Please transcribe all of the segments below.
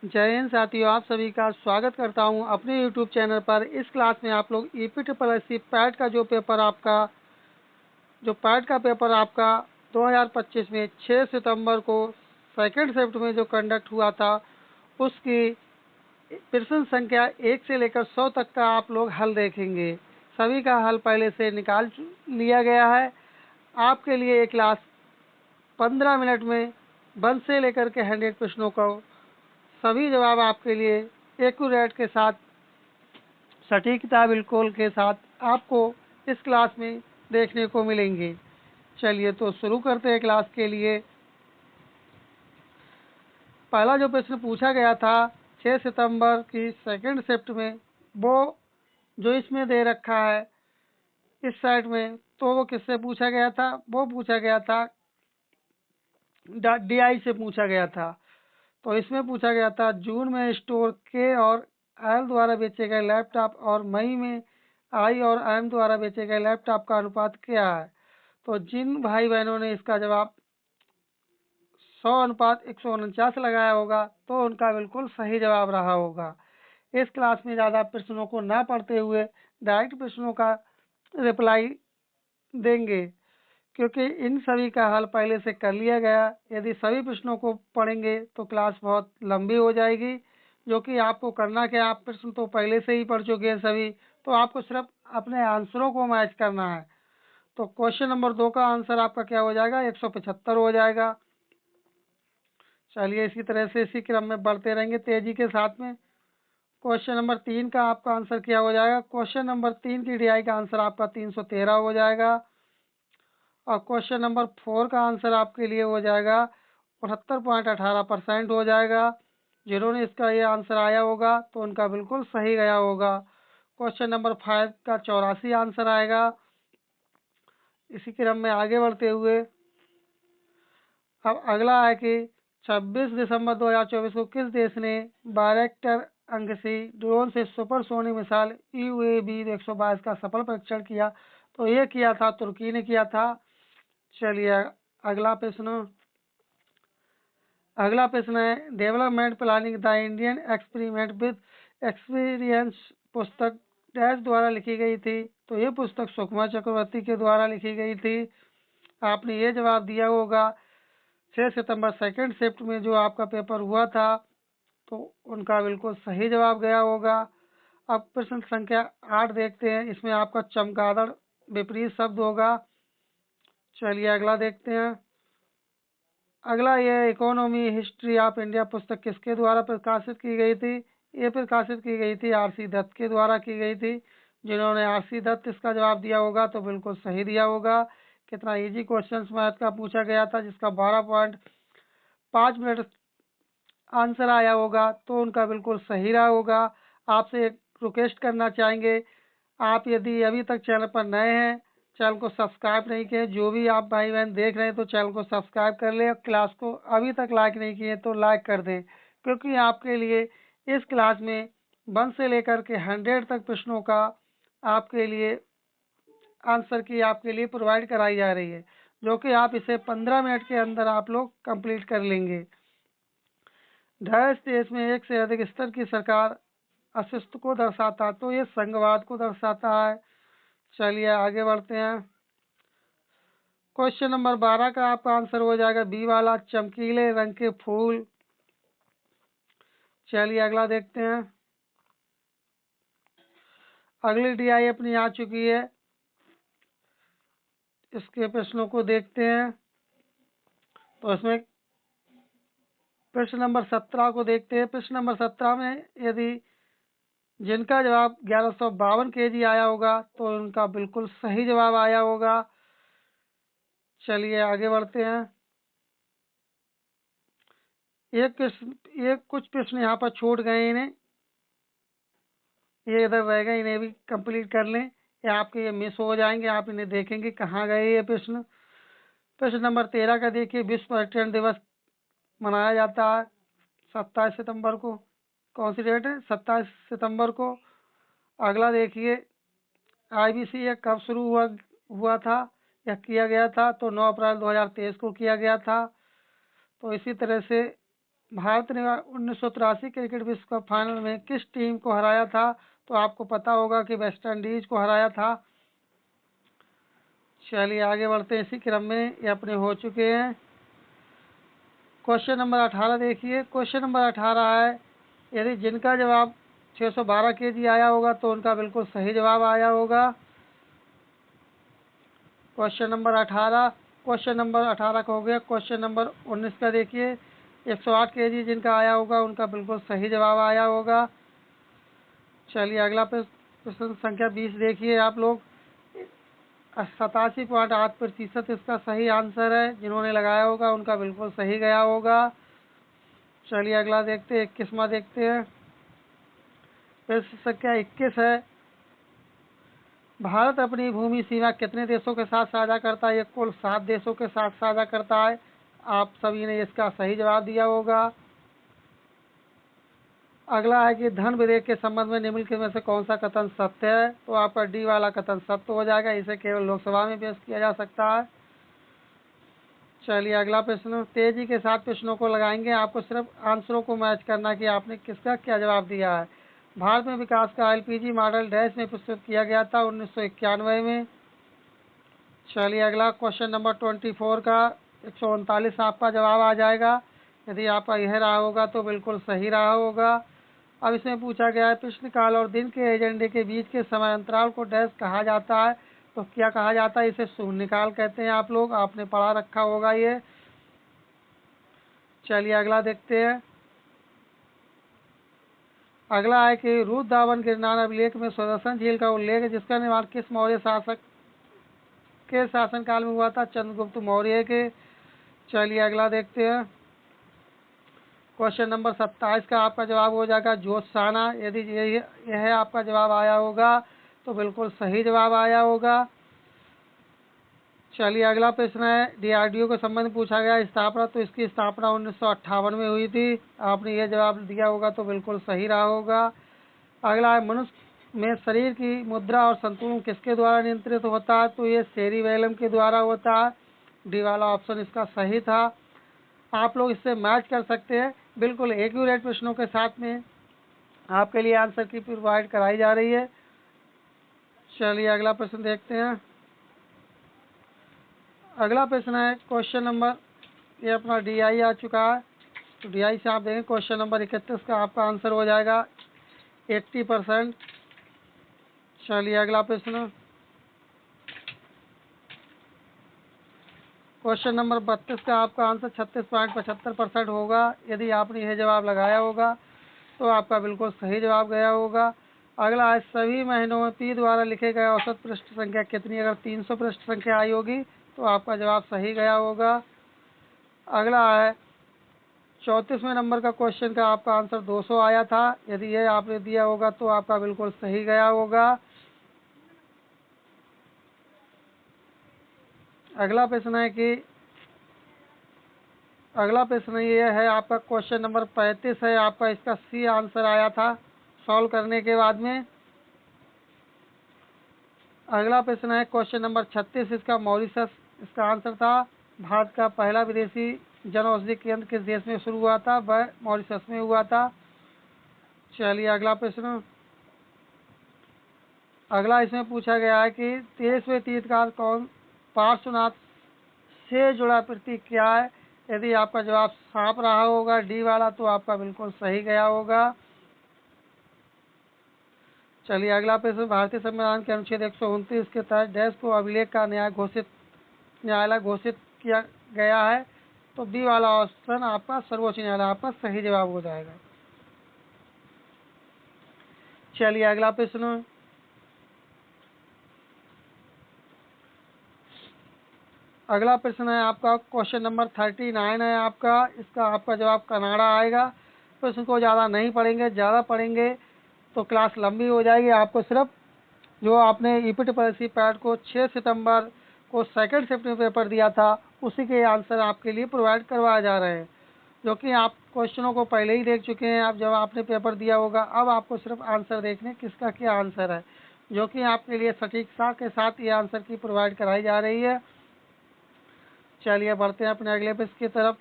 जय हिंद साथियों, आप सभी का स्वागत करता हूं अपने YouTube चैनल पर। इस क्लास में आप लोग EPSS पैट का पेपर आपका 2025 में 6 सितंबर को सेकंड शिफ्ट में जो कंडक्ट हुआ था, उसकी प्रश्न संख्या 1 से लेकर 100 तक का आप लोग हल देखेंगे। सभी का हल पहले से निकाल लिया गया है। आपके लिए ये क्लास 15 मिनट में 1 से लेकर के 100 प्रश्नों को सभी जवाब आपके लिए एक्यूरेट के साथ, सटीकता बिल्कुल के साथ आपको इस क्लास में देखने को मिलेंगे। चलिए तो शुरू करते हैं क्लास के लिए। पहला जो प्रश्न पूछा गया था 6 सितंबर की सेकंड शिफ्ट में, वो जो इसमें दे रखा है इस साइड में, तो वो किससे पूछा गया था? वो पूछा गया था DI से पूछा गया था। तो इसमें पूछा गया था जून में स्टोर के और एल द्वारा बेचे गए लैपटॉप और मई में आई और एम द्वारा बेचे गए लैपटॉप का अनुपात क्या है? तो जिन भाई बहनों ने इसका जवाब 100:149 लगाया होगा, तो उनका बिल्कुल सही जवाब रहा होगा। इस क्लास में ज़्यादा प्रश्नों को ना पढ़ते हुए डायरेक्ट प्रश्नों का रिप्लाई देंगे, क्योंकि इन सभी का हल पहले से कर लिया गया। यदि सभी प्रश्नों को पढ़ेंगे तो क्लास बहुत लंबी हो जाएगी, जो कि आपको करना क्या, आप प्रश्न तो पहले से ही पढ़ चुके हैं सभी, तो आपको सिर्फ अपने आंसरों को मैच करना है। तो क्वेश्चन नंबर 2 का आंसर आपका क्या हो जाएगा? 175 हो जाएगा। चलिए इसी तरह से इसी क्रम में बढ़ते रहेंगे तेजी के साथ में। क्वेश्चन नंबर 3 का आपका आंसर क्या हो जाएगा? क्वेश्चन नंबर 3 की DI का आंसर आपका 313 हो जाएगा। और क्वेश्चन नंबर 4 का आंसर आपके लिए हो जाएगा 78.18% हो जाएगा। जिन्होंने इसका ये आंसर आया होगा तो उनका बिल्कुल सही गया होगा। क्वेश्चन नंबर 5 का 84 आंसर आएगा। इसी क्रम में आगे बढ़ते हुए अब अगला है कि 26 दिसंबर 2024 को किस देश ने बायरेक्टर अंगसी ड्रोन से सुपरसोनिक मिसाइल UAV 122 का सफल परीक्षण किया? तो ये किया था तुर्की ने किया था। चलिए अगला प्रश्न है development planning the Indian experiment with experience पुस्तक डैश द्वारा लिखी गई थी? तो ये पुस्तक सुषमा चक्रवर्ती के द्वारा लिखी गई थी। आपने ये जवाब दिया होगा 6 सितंबर सेकंड शिफ्ट में जो आपका पेपर हुआ था, तो उनका बिल्कुल सही जवाब गया होगा। अब प्रश्न संख्या 8 देखते हैं। इसमें आपका चमगादड़ विपरीत शब्द होगा। चलिए अगला देखते हैं। अगला ये इकोनॉमी हिस्ट्री ऑफ इंडिया पुस्तक किसके द्वारा प्रकाशित की गई थी? ये प्रकाशित की गई थी RC दत्त के द्वारा की गई थी। जिन्होंने RC दत्त इसका जवाब दिया होगा तो बिल्कुल सही दिया होगा। कितना इजी क्वेश्चन मैथ का पूछा गया था, जिसका 12.5 मिनट आंसर आया होगा, तो उनका बिल्कुल सही रहा होगा। आपसे एक रिक्वेस्ट करना चाहेंगे, आप यदि अभी तक चैनल पर नए हैं, चैनल को सब्सक्राइब नहीं किए, जो भी आप भाई बहन देख रहे हैं तो चैनल को सब्सक्राइब कर लें। क्लास को अभी तक लाइक नहीं किए तो लाइक कर दें, क्योंकि आपके लिए इस क्लास में 1 से लेकर के 100 तक प्रश्नों का आपके लिए आंसर की आपके लिए प्रोवाइड कराई जा रही है, जो कि आप इसे 15 मिनट के अंदर आप लोग कंप्लीट कर लेंगे। डैश देश में एक से अधिक स्तर की सरकार अस्तित्व को दर्शाता है? तो ये संघवाद को दर्शाता है। चलिए आगे बढ़ते हैं। क्वेश्चन नंबर 12 का आपका आंसर हो जाएगा बी वाला, चमकीले रंग के फूल। चलिए अगला देखते हैं। अगली DI अपनी आ चुकी है, इसके प्रश्नों को देखते हैं। तो इसमें प्रश्न नंबर 17 को देखते हैं। प्रश्न नंबर 17 में यदि जिनका जवाब 1152 kg आया होगा तो उनका बिल्कुल सही जवाब आया होगा। चलिए आगे बढ़ते हैं। कुछ प्रश्न यहाँ पर छूट गए, इन्हें ये इधर रह गए, इन्हें भी कंप्लीट कर लें, या आपके ये मिस हो जाएंगे, आप इन्हें देखेंगे कहाँ गए ये प्रश्न। प्रश्न नंबर 13 का देखिए, विश्व पर्यटन दिवस मनाया जाता है 27 सितंबर को। कौन सी डेट है? 27 सितंबर को। अगला देखिए IBC ये कब शुरू हुआ था या किया गया था? तो 9 अप्रैल 2023 को किया गया था। तो इसी तरह से भारत ने 1983 क्रिकेट विश्व कप फाइनल में किस टीम को हराया था? तो आपको पता होगा कि वेस्ट इंडीज को हराया था। चलिए आगे बढ़ते हैं, इसी क्रम में ये अपने हो चुके हैं। क्वेश्चन नंबर 18 देखिए। क्वेश्चन नंबर 18 है, यदि जिनका जवाब 612 kg आया होगा तो उनका बिल्कुल सही जवाब आया होगा। क्वेश्चन नंबर 18, क्वेश्चन नंबर 18 का हो गया। क्वेश्चन नंबर 19 का देखिए, 108 kg जिनका आया होगा उनका बिल्कुल सही जवाब आया होगा। चलिए अगला प्रश्न संख्या 20 देखिए आप लोग। 87.8% इसका सही आंसर है। जिन्होंने लगाया होगा उनका बिल्कुल सही गया होगा। चलिए अगला देखते हैं, 21वां देखते हैं। प्रश्न संख्या 21 है, भारत अपनी भूमि सीमा कितने देशों के साथ साझा करता है? ये कुल 7 देशों के साथ साझा करता है। आप सभी ने इसका सही जवाब दिया होगा। अगला है कि धन विधेयक के संबंध में निम्नलिखित में से कौन सा कथन सत्य है? तो आपका डी वाला कथन सत्य हो जाएगा। इसे केवल लोकसभा में पेश किया जा सकता है। चलिए अगला प्रश्न, तेजी के साथ प्रश्नों को लगाएंगे, आपको सिर्फ आंसरों को मैच करना कि आपने किसका क्या जवाब दिया है। भारत में विकास का एलपीजी मॉडल डैश में प्रस्तुत किया गया था? 1991 में। चलिए अगला क्वेश्चन नंबर 24 का 139 आपका जवाब आ जाएगा। यदि आपका यह रहा होगा तो बिल्कुल सही रहा होगा। अब इसमें पूछा गया है, प्रश्नकाल और दिन के एजेंडे के बीच के समय अंतराल को डैश कहा जाता है? तो क्या कहा जाता है? इसे शून्यकाल कहते हैं। आप लोग आपने पढ़ा रखा होगा ये। चलिए अगला देखते हैं। अगला है कि रुद्रदावन गिरनार अभिलेख में सुदर्शन झील का उल्लेख है, जिसका निर्माण किस मौर्य शासक के शासनकाल में हुआ था? चंद्रगुप्त मौर्य के। चलिए अगला देखते हैं। क्वेश्चन नंबर 27 का आपका जवाब हो जाएगा ज्योत्साना। यदि यह आपका जवाब आया होगा तो बिल्कुल सही जवाब आया होगा। चलिए अगला प्रश्न है, डीआरडीओ के संबंध में पूछा गया स्थापना। तो इसकी स्थापना 1958 में हुई थी। आपने यह जवाब दिया होगा तो बिल्कुल सही रहा होगा। अगला है, मनुष्य में शरीर की मुद्रा और संतुलन किसके द्वारा नियंत्रित होता है? तो ये सेरिबैलम के द्वारा होता है। डी वाला ऑप्शन इसका सही था। आप लोग इससे मैच कर सकते हैं। बिल्कुल एक्यूरेट प्रश्नों के साथ में आपके लिए आंसर की प्रोवाइड कराई जा रही है। चलिए अगला प्रश्न देखते हैं। अगला प्रश्न है क्वेश्चन नंबर, ये अपना डीआई आ चुका है, तो डीआई से आप देखें क्वेश्चन नंबर 31 का आपका आंसर हो जाएगा 80%। चलिए अगला प्रश्न, क्वेश्चन नंबर 32 का आपका आंसर 36.75% होगा। यदि आपने यह जवाब लगाया होगा तो आपका बिल्कुल सही जवाब गया होगा। अगला है, सभी महीनों में पी द्वारा लिखे गए औसत पृष्ठ संख्या कितनी? अगर 300 पृष्ठ संख्या आई होगी तो आपका जवाब सही गया होगा। अगला है 34वें नंबर का क्वेश्चन का आपका आंसर 200 आया था। यदि यह आपने दिया होगा तो आपका बिल्कुल सही गया होगा। अगला प्रश्न है कि अगला प्रश्न ये है आपका क्वेश्चन नंबर 35 है, आपका इसका सी आंसर आया था सॉल्व करने के बाद में। अगला प्रश्न है क्वेश्चन नंबर 36, इसका मॉरिशस इसका आंसर था। भारत का पहला विदेशी जन औषधि केंद्र किस देश में शुरू हुआ था? वह मॉरिशस में हुआ था। चलिए अगला प्रश्न, अगला इसमें पूछा गया है कि 23वें तीर्थकार कौन पार्श्वनाथ से जुड़ा प्रतीक क्या है? यदि आपका जवाब सांप रहा होगा डी वाला तो आपका बिल्कुल सही गया होगा। चलिए अगला प्रश्न, भारतीय संविधान के अनुच्छेद 129 के तहत डैश को अभिलेख का न्यायालय घोषित किया गया है? तो बी वाला ऑप्शन आपका सर्वोच्च न्यायालय आपका सही जवाब हो जाएगा। चलिए अगला प्रश्न, अगला प्रश्न है आपका क्वेश्चन नंबर 39 है आपका, इसका आपका जवाब कनाडा आएगा। प्रश्न को ज़्यादा नहीं पढ़ेंगे, ज़्यादा पढ़ेंगे तो क्लास लंबी हो जाएगी। आपको सिर्फ जो आपने ईपीटी पॉलिसी पैड को 6 सितंबर को सेकंड शिफ्ट में पेपर दिया था उसी के आंसर आपके लिए प्रोवाइड करवाए जा रहे हैं, जो कि आप क्वेश्चनों को पहले ही देख चुके हैं। आप जब आपने पेपर दिया होगा अब आपको सिर्फ आंसर देखने किसका क्या आंसर है, जो कि आपके लिए सटीकता के साथ ये आंसर की प्रोवाइड कराई जा रही है। चलिए बढ़ते हैं अपने अगले प्रश्न की तरफ।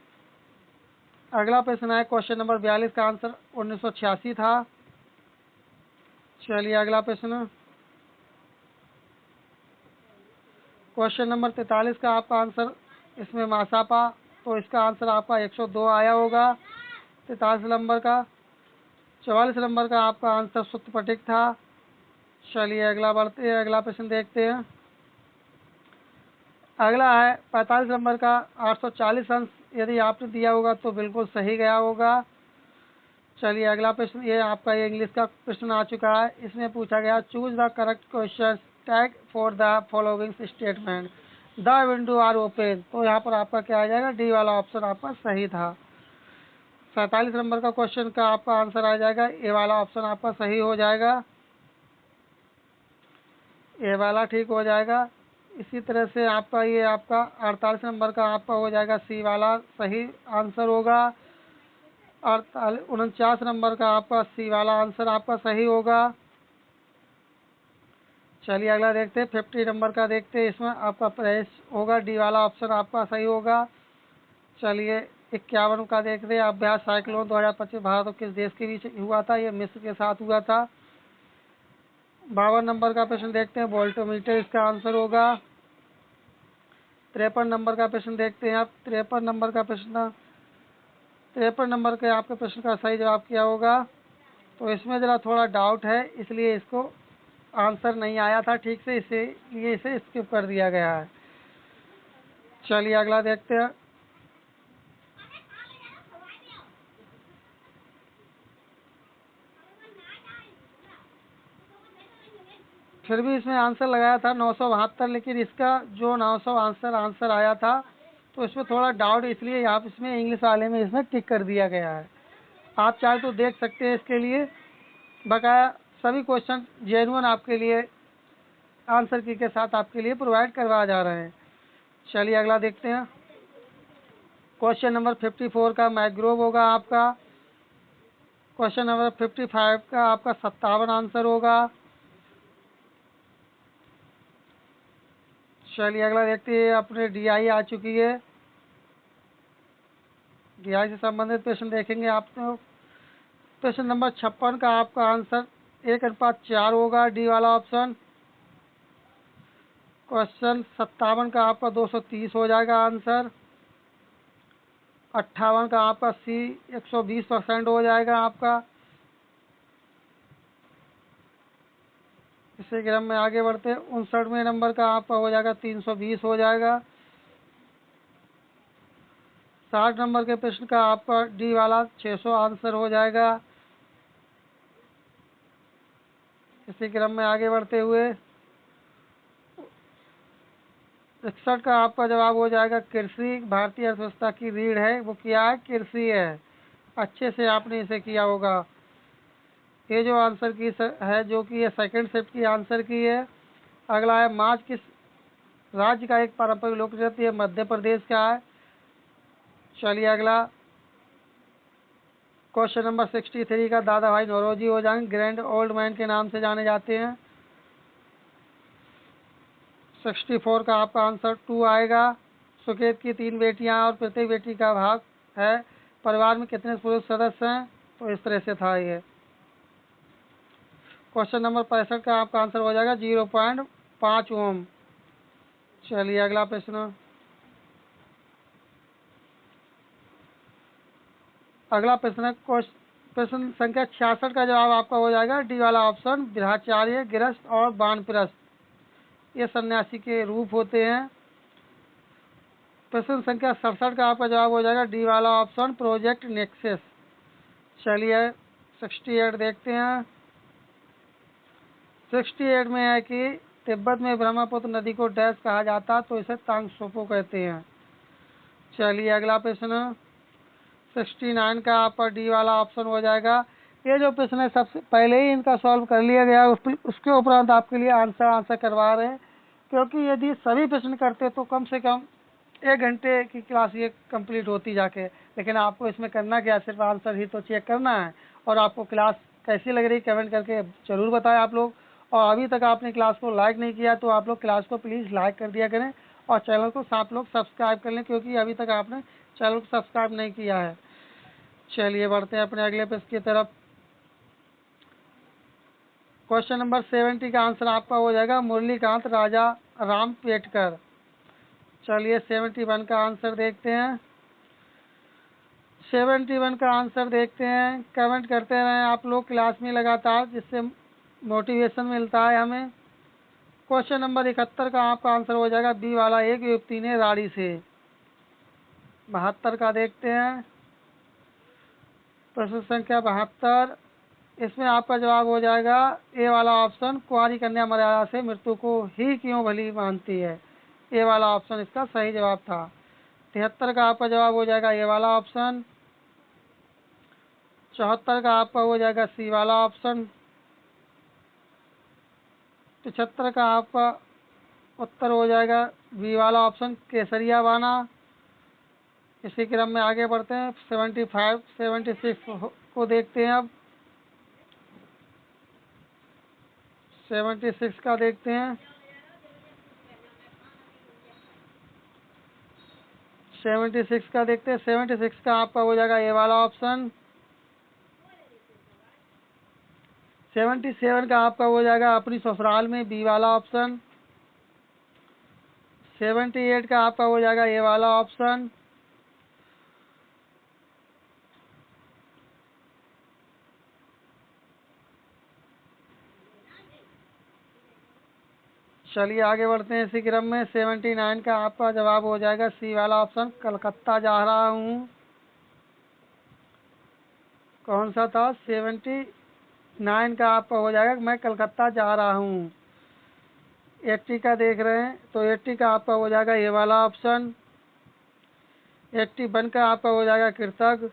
अगला प्रश्न है क्वेश्चन नंबर 42 का आंसर 1986 था। चलिए अगला प्रश्न क्वेश्चन नंबर 43 का आपका आंसर इसमें मासापा, तो इसका आंसर आपका 102 आया होगा 43 नंबर का। 44 नंबर का आपका आंसर सूत्रपटिक था। चलिए अगला बढ़ते हैं, अगला प्रश्न देखते हैं। अगला है 45 नंबर का 840 अंश यदि आपने दिया होगा तो बिल्कुल सही गया होगा। चलिए अगला प्रश्न, ये आपका ये इंग्लिश का प्रश्न आ चुका है। इसमें पूछा गया choose the correct question tag for the following statement, the window are open. तो यहाँ पर आपका क्या आ जाएगा, डी वाला ऑप्शन आपका सही था। 47 नंबर का क्वेश्चन का आपका आंसर आ जाएगा ए वाला ऑप्शन आपका सही हो जाएगा, ए वाला ठीक हो जाएगा। इसी तरह से आपका ये आपका 48 नंबर का आपका हो जाएगा सी वाला सही आंसर होगा। 49 नंबर का आपका सी वाला आंसर आपका सही होगा। चलिए अगला देखते हैं 50 नंबर का देखते हैं, इसमें आपका प्रेस होगा, डी वाला ऑप्शन आपका सही होगा। चलिए 51 का देखते हैं, अभ्यास साइक्लोन 2025 भारत और किस देश के बीच हुआ था, ये मिस्र के साथ हुआ था। 52 नंबर का प्रश्न देखते हैं, वोल्टोमीटर इसका आंसर होगा। 53 नंबर का प्रश्न देखते हैं आप, 53 नंबर का प्रश्न 53 नंबर के आपके प्रश्न का सही जवाब क्या होगा। तो इसमें ज़रा थोड़ा डाउट है, इसलिए इसको आंसर नहीं आया था ठीक से, इसीलिए इसे स्किप कर दिया गया है। चलिए अगला देखते हैं। फिर भी इसमें आंसर लगाया था 972, लेकिन इसका जो 900 आंसर आया था तो इसमें थोड़ा डाउट, इसलिए आप इसमें इंग्लिश वाले में इसमें टिक कर दिया गया है। आप चाहे तो देख सकते हैं, इसके लिए बकाया सभी क्वेश्चन जेन्युइन आपके लिए आंसर की के साथ आपके लिए प्रोवाइड करवाया जा रहे हैं। चलिए अगला देखते हैं। क्वेश्चन नंबर 54 का मैग्रोव होगा आपका। क्वेश्चन नंबर 55 का आपका 57 आंसर होगा। चलिए अगला देखते हैं, अपने डीआई आ चुकी है, डीआई से संबंधित प्रश्न देखेंगे आप। तो प्रश्न नंबर 56 का आपका आंसर 1:4 होगा, डी वाला ऑप्शन। क्वेश्चन 57 का आपका 230 हो जाएगा आंसर। 58 का आपका सी 120% हो जाएगा आपका। इसी क्रम में आगे बढ़ते 59वें नंबर का आपका हो जाएगा 320 हो जाएगा। 60 नंबर के प्रश्न का आपका डी वाला 600 आंसर हो जाएगा। इसी क्रम में आगे बढ़ते हुए 61 का आपका जवाब हो जाएगा कृषि। भारतीय अर्थव्यवस्था की रीढ़ है, वो क्या है, कृषि है। अच्छे से आपने इसे किया होगा। ये जो आंसर की है, जो कि ये सेकंड शिफ्ट की आंसर की है। अगला है माछ किस राज्य का एक पारंपरिक लोक नृत्य है, मध्य प्रदेश का है। चलिए अगला क्वेश्चन नंबर 63 का दादा भाई नौरोजी हो जाएंगे, ग्रैंड ओल्ड मैन के नाम से जाने जाते हैं। 64 का आपका आंसर 2 आएगा। सुकेत की 3 बेटियां और प्रत्येक बेटी का भाग है, परिवार में कितने पुरुष सदस्य हैं, तो इस तरह से था ये। क्वेश्चन नंबर 65 का आपका आंसर हो जाएगा 0.5 ओम। चलिए अगला प्रश्न, अगला प्रश्न है प्रश्न संख्या 66 का जवाब आपका हो जाएगा डी वाला ऑप्शन, गृहाचार्य, गृहस्थ और वानप्रस्थ ये सन्यासी के रूप होते हैं। प्रश्न संख्या 67 का आपका जवाब हो जाएगा डी वाला ऑप्शन, प्रोजेक्ट नेक्सस। चलिए 68 देखते हैं। 68 में है कि तिब्बत में ब्रह्मपुत्र नदी को डैश कहा जाता, तो इसे तांगसोपो कहते हैं। चलिए अगला प्रश्न 69 का आपका डी वाला ऑप्शन हो जाएगा। ये जो प्रश्न है सबसे पहले ही इनका सॉल्व कर लिया गया, उसके उपरांत आपके लिए आंसर करवा रहे हैं, क्योंकि यदि सभी प्रश्न करते तो कम से कम 1 घंटे की क्लास ये कंप्लीट होती जाके। लेकिन आपको इसमें करना क्या, सिर्फ आंसर ही तो चेक करना है। और आपको क्लास कैसी लग रही कमेंट करके ज़रूर बताएं आप लोग। और अभी तक आपने क्लास को लाइक नहीं किया तो आप लोग क्लास को प्लीज़ लाइक कर दिया करें, और चैनल को आप लोग सब्सक्राइब कर लें, क्योंकि अभी तक आपने चैनल को सब्सक्राइब नहीं किया है। चलिए बढ़ते हैं अपने अगले पेज की तरफ। क्वेश्चन नंबर 70 का आंसर आपका हो जाएगा मुरलीकांत राजा रामपेटकर। चलिए 71 का आंसर देखते हैं। 71 का आंसर देखते हैं। कमेंट करते रहें आप लोग क्लास में लगातार, जिससे मोटिवेशन मिलता है हमें। क्वेश्चन नंबर 71 का आपका आंसर हो जाएगा बी वाला, एक युवती ने राड़ी से। 72 का देखते हैं। प्रश्न संख्या 72, इसमें आपका जवाब हो जाएगा ए वाला ऑप्शन, कुंवारी कन्या मर्यादा से मृत्यु को ही क्यों भली मानती है। ए वाला ऑप्शन इसका सही जवाब था। 73 का आपका जवाब हो जाएगा ए वाला ऑप्शन। 74 का आपका हो जाएगा सी वाला ऑप्शन। 75 का आपका उत्तर हो जाएगा बी वाला ऑप्शन, केसरिया बाना। इसी क्रम में आगे बढ़ते हैं। 75 76 को देखते हैं अब। 76 का देखते हैं। 76 का देखते हैं। 76 का आपका हो जाएगा ए वाला ऑप्शन। 77 का आपका हो जाएगा अपनी ससुराल में, बी वाला ऑप्शन। 78 का आपका हो जाएगा ए वाला ऑप्शन। चलिए आगे बढ़ते हैं इसी क्रम में। 79 का आपका जवाब हो जाएगा सी वाला ऑप्शन, कलकत्ता जा रहा हूँ। कौन सा था? 79 का आपका हो जाएगा मैं कलकत्ता जा रहा हूँ। 80 का देख रहे हैं तो 80 का आपका हो जाएगा ए वाला ऑप्शन। 81 का आपका हो जाएगा कृतज्ञ।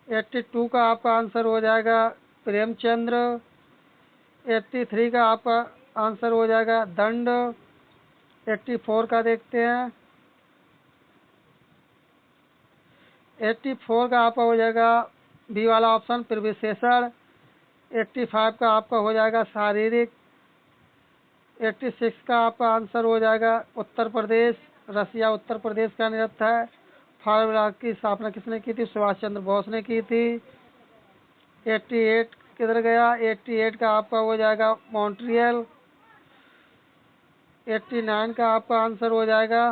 82 का आपका आंसर हो जाएगा प्रेमचंद्र। 83 का आपका आंसर हो जाएगा दंड। 84 का देखते हैं। 84 का आपका हो जाएगा बी वाला ऑप्शन, प्रविशेषण। 85 का आपका हो जाएगा शारीरिक। 86 का आपका आंसर हो जाएगा उत्तर प्रदेश, रसिया उत्तर प्रदेश का नृत्य है। फार्मूला की स्थापना किसने की थी? सुभाष चंद्र बोस ने की थी। 88 किधर गया? 88 का आपका हो जाएगा मॉन्ट्रियल। 89 का आपका आंसर हो जाएगा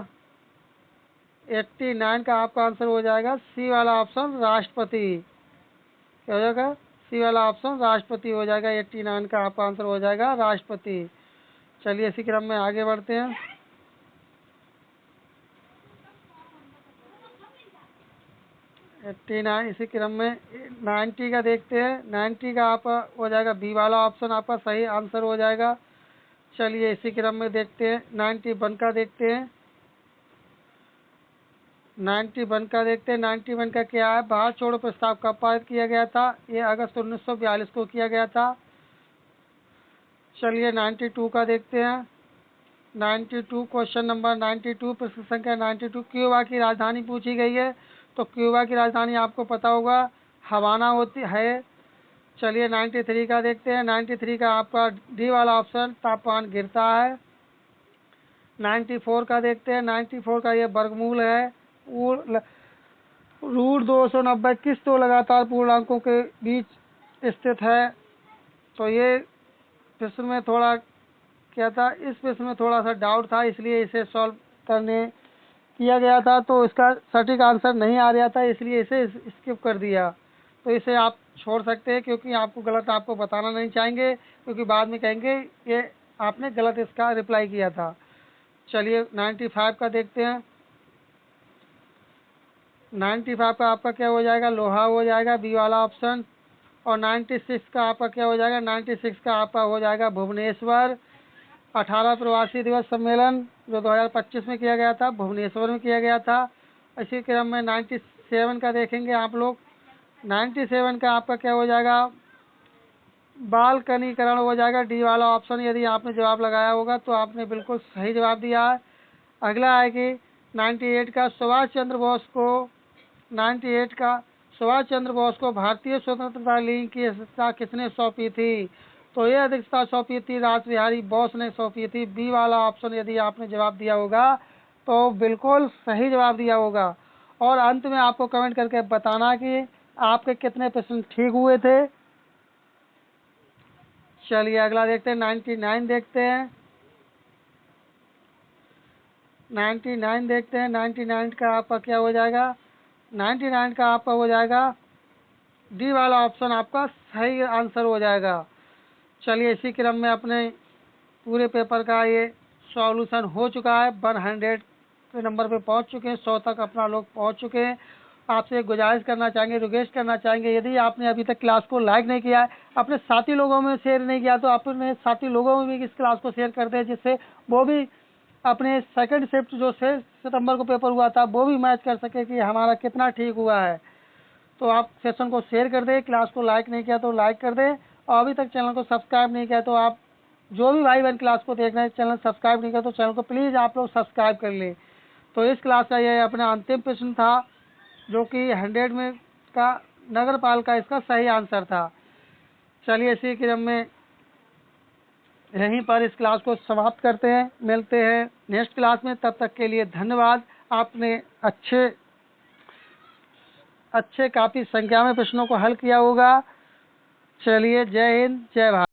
89 का आपका आंसर हो जाएगा सी वाला ऑप्शन, राष्ट्रपति। क्या हो जाएगा? सी वाला ऑप्शन राष्ट्रपति हो जाएगा। 89 का आपका आंसर हो जाएगा राष्ट्रपति। चलिए इसी क्रम में आगे बढ़ते हैं। 89 इसी क्रम में 90 का देखते हैं। 90 का आपका हो जाएगा बी वाला ऑप्शन, आपका सही आंसर हो जाएगा। चलिए इसी क्रम में देखते हैं। 91 का देखते हैं। 91 का देखते हैं। 91 का क्या है? भारत छोड़ो प्रस्ताव कब पारित किया गया था? ये अगस्त 1942 को किया गया था। चलिए 92 का देखते हैं। 92 क्वेश्चन नंबर 92, प्रश्न संख्या 92, क्यूबा की राजधानी पूछी गई है। तो क्यूबा की राजधानी आपको पता होगा हवाना होती है। चलिए 93 का देखते हैं। 93 का आपका डी वाला ऑप्शन, तापमान गिरता है। 94 का देखते हैं। 94 का ये वर्गमूल है। रूट 290 किस दो लगातार पूर्णांकों के बीच स्थित है? तो ये प्रश्न में थोड़ा क्या था, इस प्रश्न में थोड़ा सा डाउट था, इसलिए इसे सॉल्व करने किया गया था। तो इसका सटीक आंसर नहीं आ रहा था, इसलिए इसे स्किप कर दिया। तो इसे आप छोड़ सकते हैं, क्योंकि आपको गलत आपको बताना नहीं चाहेंगे, क्योंकि बाद में कहेंगे ये आपने गलत इसका रिप्लाई किया था। चलिए 95 का देखते हैं। 95 का आपका क्या हो जाएगा? लोहा हो जाएगा, बी वाला ऑप्शन। और 96 का आपका क्या हो जाएगा? 96 का आपका हो जाएगा भुवनेश्वर। 18 प्रवासी दिवस सम्मेलन जो 2025 में किया गया था, भुवनेश्वर में किया गया था। इसी क्रम में 97 का देखेंगे आप लोग। 97 का आपका क्या हो जाएगा? बालकनीकरण हो जाएगा, डी वाला ऑप्शन। यदि आपने जवाब लगाया होगा तो आपने बिल्कुल सही जवाब दिया है। अगला है कि 98 का सुभाष चंद्र बोस को 98 का सुभाष चंद्र बोस को भारतीय स्वतंत्रता लीग की अध्यक्षता किसने सौंपी थी? तो ये अध्यक्षता सौंपी थी रास बिहारी बोस ने सौंपी थी। बी वाला ऑप्शन यदि आपने जवाब दिया होगा तो बिल्कुल सही जवाब दिया होगा। और अंत में आपको कमेंट करके बताना कि आपके कितने प्रश्न ठीक हुए थे। चलिए अगला देखते हैं, 99 देखते हैं। 99 देखते हैं। 99 का आपका क्या हो जाएगा, 99 का आपका हो जाएगा डी वाला ऑप्शन आपका सही आंसर हो जाएगा। चलिए इसी क्रम में अपने पूरे पेपर का ये सॉल्यूशन हो चुका है। 100 के नंबर पे पहुंच चुके हैं, 100 तक अपना लोग पहुंच चुके हैं। आपसे एक गुजारिश करना चाहेंगे, रिक्वेस्ट करना चाहेंगे, यदि आपने अभी तक क्लास को लाइक नहीं किया है, अपने साथी लोगों में शेयर नहीं किया, तो अपने साथी लोगों में भी इस क्लास को शेयर कर दें, जिससे वो भी अपने सेकंड शिफ्ट जो 6 सितंबर को पेपर हुआ था वो भी मैच कर सके कि हमारा कितना ठीक हुआ है। तो आप सेशन को शेयर कर दें, क्लास को लाइक नहीं किया तो लाइक कर दें, और अभी तक चैनल को सब्सक्राइब नहीं किया तो आप जो भी भाई बहन क्लास को देख रहे हैं, चैनल सब्सक्राइब नहीं किया तो चैनल को प्लीज़ आप लोग सब्सक्राइब कर लें। तो इस क्लास का ये अपना अंतिम प्रश्न था, जो कि 100 में का नगर पालिका इसका सही आंसर था। चलिए इसी क्रम में यहीं पर इस क्लास को समाप्त करते हैं, मिलते हैं नेक्स्ट क्लास में। तब तक के लिए धन्यवाद। आपने अच्छे काफ़ी संख्या में प्रश्नों को हल किया होगा। चलिए जय हिंद, जय भारत।